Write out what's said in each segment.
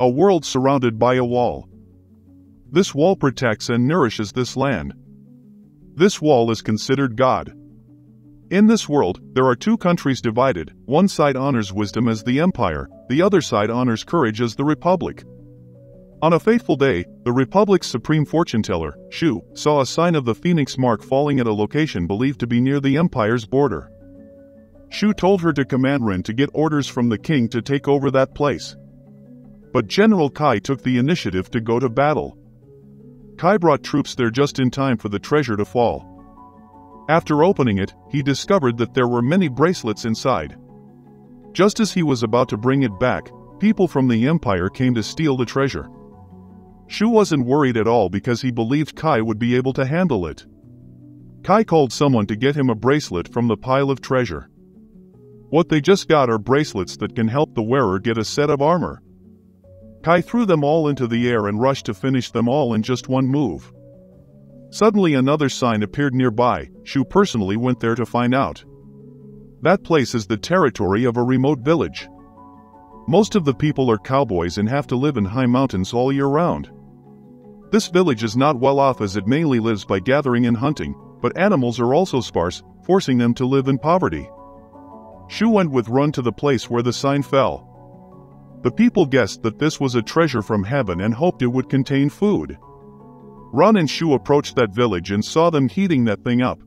A world surrounded by a wall. This wall protects and nourishes this land. This wall is considered God. In this world, there are two countries divided. One side honors wisdom as the empire, the other side honors courage as the republic. On a fateful day, the republic's supreme fortune-teller, Shu, saw a sign of the phoenix mark falling at a location believed to be near the empire's border. Shu told her to command Ren to get orders from the king to take over that place. But General Kai took the initiative to go to battle. Kai brought troops there just in time for the treasure to fall. After opening it, he discovered that there were many bracelets inside. Just as he was about to bring it back, people from the empire came to steal the treasure. Shu wasn't worried at all because he believed Kai would be able to handle it. Kai called someone to get him a bracelet from the pile of treasure. What they just got are bracelets that can help the wearer get a set of armor. Kai threw them all into the air and rushed to finish them all in just one move. Suddenly another sign appeared nearby. Shu personally went there to find out. That place is the territory of a remote village. Most of the people are cowboys and have to live in high mountains all year round. This village is not well off as it mainly lives by gathering and hunting, but animals are also sparse, forcing them to live in poverty. Shu went with Ren to the place where the sign fell. The people guessed that this was a treasure from heaven and hoped it would contain food. Ren and Shu approached that village and saw them heating that thing up.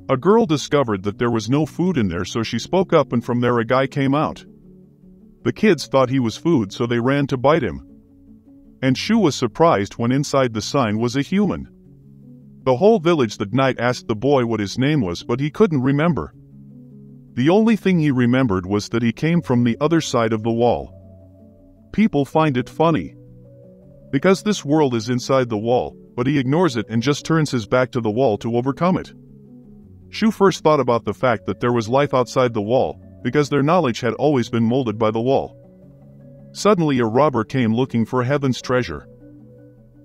A girl discovered that there was no food in there, so she spoke up, and from there a guy came out. The kids thought he was food, so they ran to bite him. And Shu was surprised when inside the sign was a human. The whole village that night asked the boy what his name was, but he couldn't remember. The only thing he remembered was that he came from the other side of the wall. People find it funny, because this world is inside the wall, but he ignores it and just turns his back to the wall to overcome it. Shu first thought about the fact that there was life outside the wall, because their knowledge had always been molded by the wall. Suddenly a robber came looking for heaven's treasure.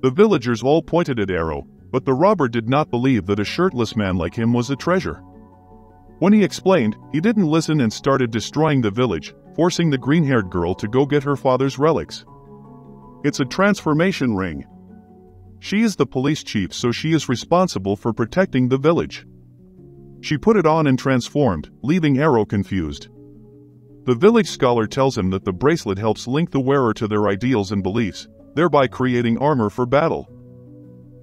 The villagers all pointed at Arrow, but the robber did not believe that a shirtless man like him was a treasure. When he explained, he didn't listen and started destroying the village, forcing the green-haired girl to go get her father's relics. It's a transformation ring. She is the police chief, so she is responsible for protecting the village. She put it on and transformed, leaving Arrow confused. The village scholar tells him that the bracelet helps link the wearer to their ideals and beliefs, thereby creating armor for battle.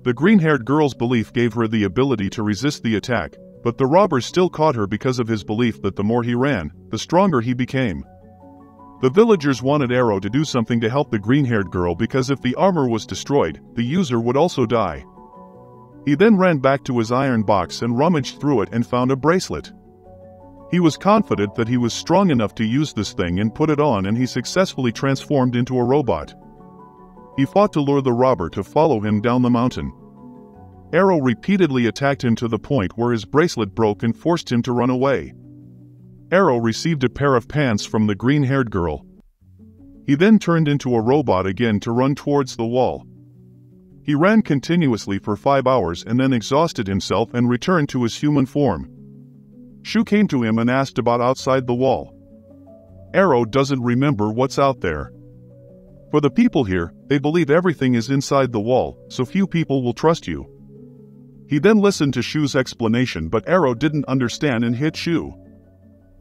The green-haired girl's belief gave her the ability to resist the attack, but the robber still caught her because of his belief that the more he ran, the stronger he became. The villagers wanted Arrow to do something to help the green-haired girl, because if the armor was destroyed, the user would also die. He then ran back to his iron box and rummaged through it and found a bracelet. He was confident that he was strong enough to use this thing and put it on, and he successfully transformed into a robot. He fought to lure the robber to follow him down the mountain. Arrow repeatedly attacked him to the point where his bracelet broke and forced him to run away. Arrow received a pair of pants from the green-haired girl. He then turned into a robot again to run towards the wall. He ran continuously for 5 hours and then exhausted himself and returned to his human form. Shu came to him and asked about outside the wall. Arrow doesn't remember what's out there. For the people here, they believe everything is inside the wall, so few people will trust you. He then listened to Shu's explanation, but Arrow didn't understand and hit Shu.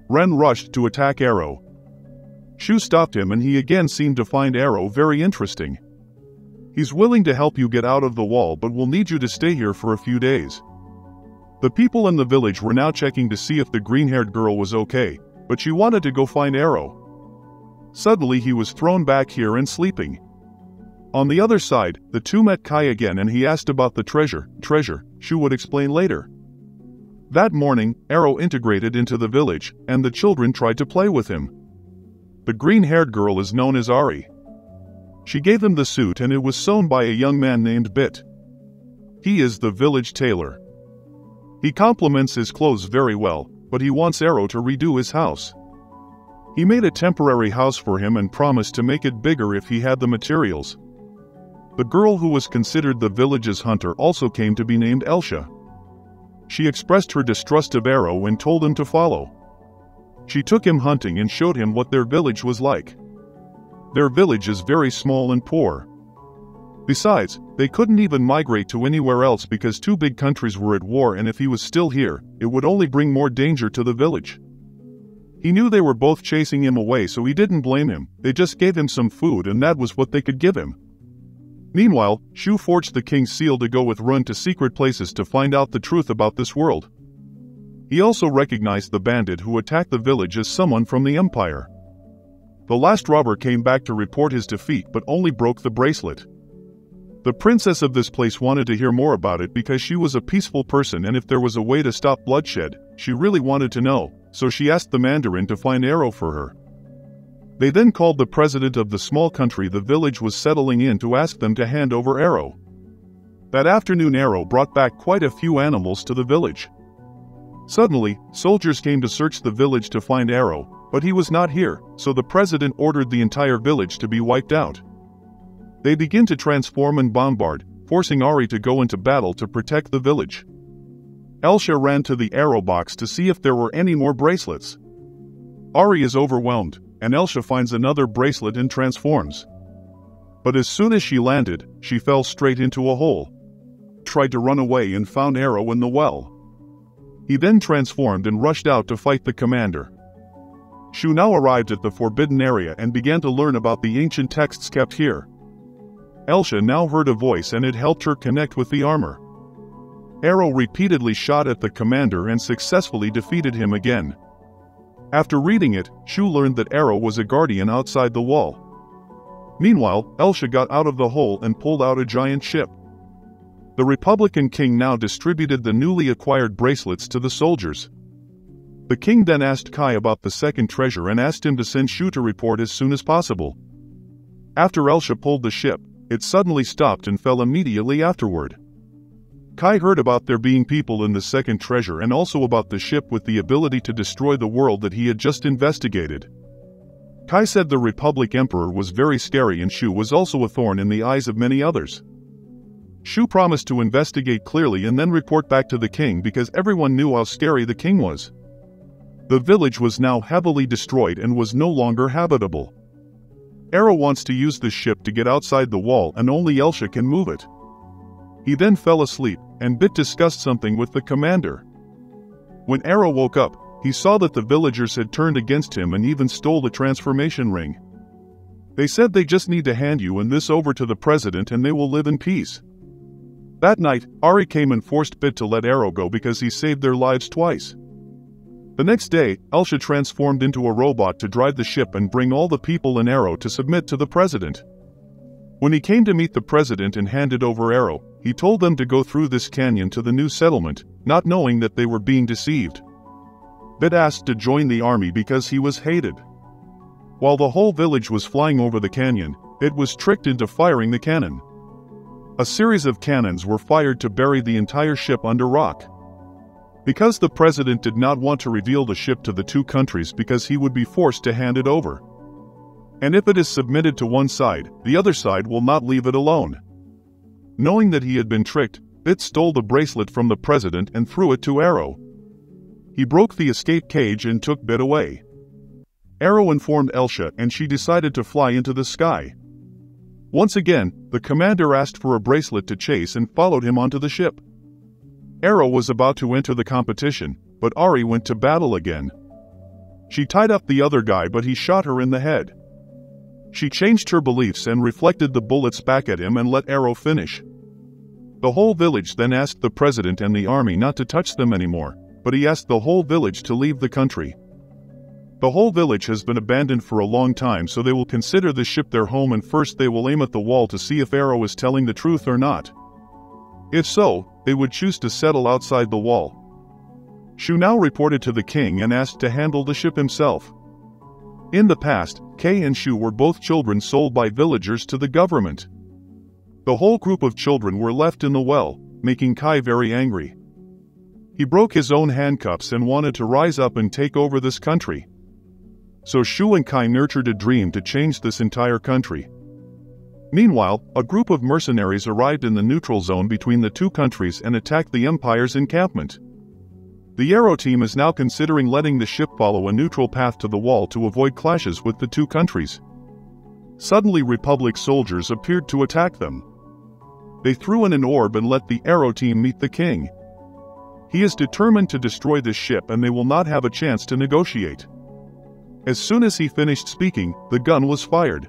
Ren rushed to attack Arrow. Shu stopped him, and he again seemed to find Arrow very interesting. He's willing to help you get out of the wall, but will need you to stay here for a few days. The people in the village were now checking to see if the green-haired girl was okay, but she wanted to go find Arrow. Suddenly he was thrown back here and sleeping. On the other side, the two met Kai again, and he asked about the treasure. Shu would explain later. That morning, Arrow integrated into the village, and the children tried to play with him. The green-haired girl is known as Ari. She gave him the suit, and it was sewn by a young man named Bit. He is the village tailor. He compliments his clothes very well, but he wants Arrow to redo his house. He made a temporary house for him and promised to make it bigger if he had the materials. The girl who was considered the village's hunter also came to be named Elsha. She expressed her distrust of Arrow and told him to follow. She took him hunting and showed him what their village was like. Their village is very small and poor. Besides, they couldn't even migrate to anywhere else because two big countries were at war, and if he was still here, it would only bring more danger to the village. He knew they were both chasing him away, so he didn't blame him. They just gave him some food, and that was what they could give him. Meanwhile, Shu forged the king's seal to go with Run to secret places to find out the truth about this world. He also recognized the bandit who attacked the village as someone from the Empire. The last robber came back to report his defeat but only broke the bracelet. The princess of this place wanted to hear more about it because she was a peaceful person, and if there was a way to stop bloodshed, she really wanted to know, so she asked the Mandarin to find Arrow for her. They then called the president of the small country the village was settling in to ask them to hand over Arrow. That afternoon, Arrow brought back quite a few animals to the village. Suddenly, soldiers came to search the village to find Arrow, but he was not here, so the president ordered the entire village to be wiped out. They begin to transform and bombard, forcing Ari to go into battle to protect the village. Elsha ran to the arrow box to see if there were any more bracelets. Ari is overwhelmed, and Elsha finds another bracelet and transforms. But as soon as she landed, she fell straight into a hole. Tried to run away and found Arrow in the well. He then transformed and rushed out to fight the commander. Shu now arrived at the forbidden area and began to learn about the ancient texts kept here. Elsha now heard a voice, and it helped her connect with the armor. Arrow repeatedly shot at the commander and successfully defeated him again. After reading it, Shu learned that Arrow was a guardian outside the wall. Meanwhile, Elsha got out of the hole and pulled out a giant ship. The Republican king now distributed the newly acquired bracelets to the soldiers. The king then asked Kai about the second treasure and asked him to send Shu to report as soon as possible. After Elsha pulled the ship, it suddenly stopped and fell immediately afterward. Kai heard about there being people in the second treasure and also about the ship with the ability to destroy the world that he had just investigated. Kai said the Republic Emperor was very scary, and Shu was also a thorn in the eyes of many others. Shu promised to investigate clearly and then report back to the king because everyone knew how scary the king was. The village was now heavily destroyed and was no longer habitable. Arrow wants to use the ship to get outside the wall, and only Elsha can move it. He then fell asleep, and Bit discussed something with the commander. When Arrow woke up, he saw that the villagers had turned against him and even stole the transformation ring. They said they just need to hand you and this over to the president and they will live in peace. That night, Ari came and forced Bit to let Arrow go because he saved their lives twice. The next day, Elsha transformed into a robot to drive the ship and bring all the people in Arrow to submit to the president. When he came to meet the president and handed over Arrow, he told them to go through this canyon to the new settlement, not knowing that they were being deceived. Bit asked to join the army because he was hated. While the whole village was flying over the canyon, Bit was tricked into firing the cannon. A series of cannons were fired to bury the entire ship under rock. Because the president did not want to reveal the ship to the two countries because he would be forced to hand it over. And if it is submitted to one side, the other side will not leave it alone. Knowing that he had been tricked, Bit stole the bracelet from the president and threw it to Arrow. He broke the escape cage and took Bit away. Arrow informed Elsha and she decided to fly into the sky. Once again, the commander asked for a bracelet to chase and followed him onto the ship. Arrow was about to enter the competition, but Ari went to battle again. She tied up the other guy, but he shot her in the head. She changed her beliefs and reflected the bullets back at him and let Arrow finish. The whole village then asked the president and the army not to touch them anymore, but he asked the whole village to leave the country. The whole village has been abandoned for a long time, so they will consider the ship their home, and first they will aim at the wall to see if Arrow is telling the truth or not. If so, they would choose to settle outside the wall. Shu now reported to the king and asked to handle the ship himself. In the past, Kay and Shu were both children sold by villagers to the government. The whole group of children were left in the well, making Kai very angry. He broke his own handcuffs and wanted to rise up and take over this country. So Shu and Kai nurtured a dream to change this entire country. Meanwhile, a group of mercenaries arrived in the neutral zone between the two countries and attacked the Empire's encampment. The Arrow team is now considering letting the ship follow a neutral path to the wall to avoid clashes with the two countries. Suddenly Republic soldiers appeared to attack them. They threw in an orb and let the Arrow team meet the king. He is determined to destroy this ship and they will not have a chance to negotiate. As soon as he finished speaking, the gun was fired.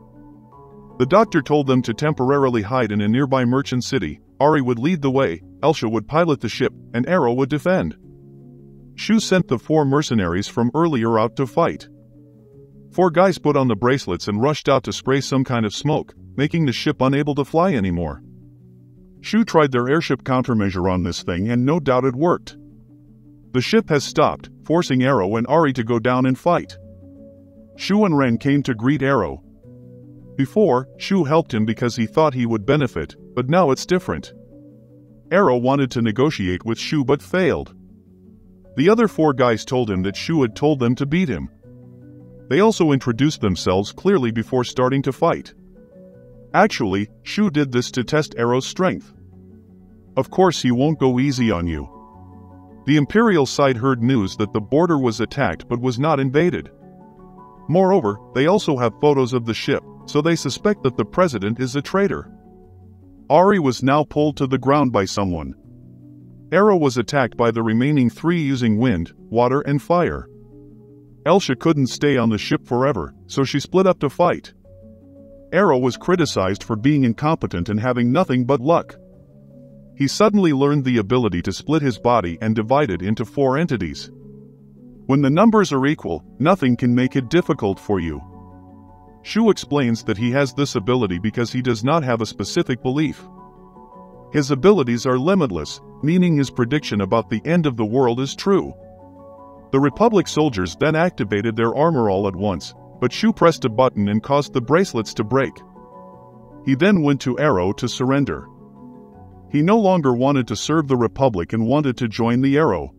The doctor told them to temporarily hide in a nearby merchant city. Ari would lead the way, Elsha would pilot the ship, and Arrow would defend. Shu sent the 4 mercenaries from earlier out to fight. 4 guys put on the bracelets and rushed out to spray some kind of smoke, making the ship unable to fly anymore. Shu tried their airship countermeasure on this thing and no doubt it worked. The ship has stopped, forcing Arrow and Ari to go down and fight. Shu and Ren came to greet Arrow. Before, Shu helped him because he thought he would benefit, but now it's different. Arrow wanted to negotiate with Shu but failed. The other 4 guys told him that Shu had told them to beat him. They also introduced themselves clearly before starting to fight. Actually, Shu did this to test Arrow's strength. Of course he won't go easy on you. The Imperial side heard news that the border was attacked but was not invaded. Moreover, they also have photos of the ship, so they suspect that the president is a traitor. Ari was now pulled to the ground by someone. Arrow was attacked by the remaining 3 using wind, water and fire. Elsha couldn't stay on the ship forever, so she split up to fight. Arrow was criticized for being incompetent and having nothing but luck. He suddenly learned the ability to split his body and divide it into 4 entities. When the numbers are equal, nothing can make it difficult for you. Shu explains that he has this ability because he does not have a specific belief. His abilities are limitless, meaning his prediction about the end of the world is true. The Republic soldiers then activated their armor all at once, but Shu pressed a button and caused the bracelets to break. He then went to Arrow to surrender. He no longer wanted to serve the Republic and wanted to join the Arrow.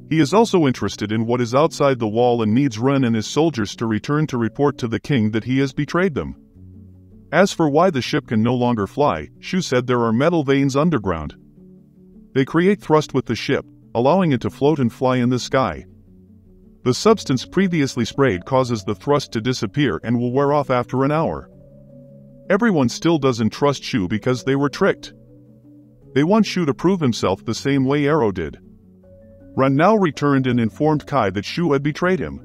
He is also interested in what is outside the wall and needs Ren and his soldiers to return to report to the king that he has betrayed them. As for why the ship can no longer fly, Shu said there are metal veins underground. They create thrust with the ship, allowing it to float and fly in the sky. The substance previously sprayed causes the thrust to disappear and will wear off after an hour. Everyone still doesn't trust Shu because they were tricked. They want Shu to prove himself the same way Arrow did. Ren now returned and informed Kai that Shu had betrayed him.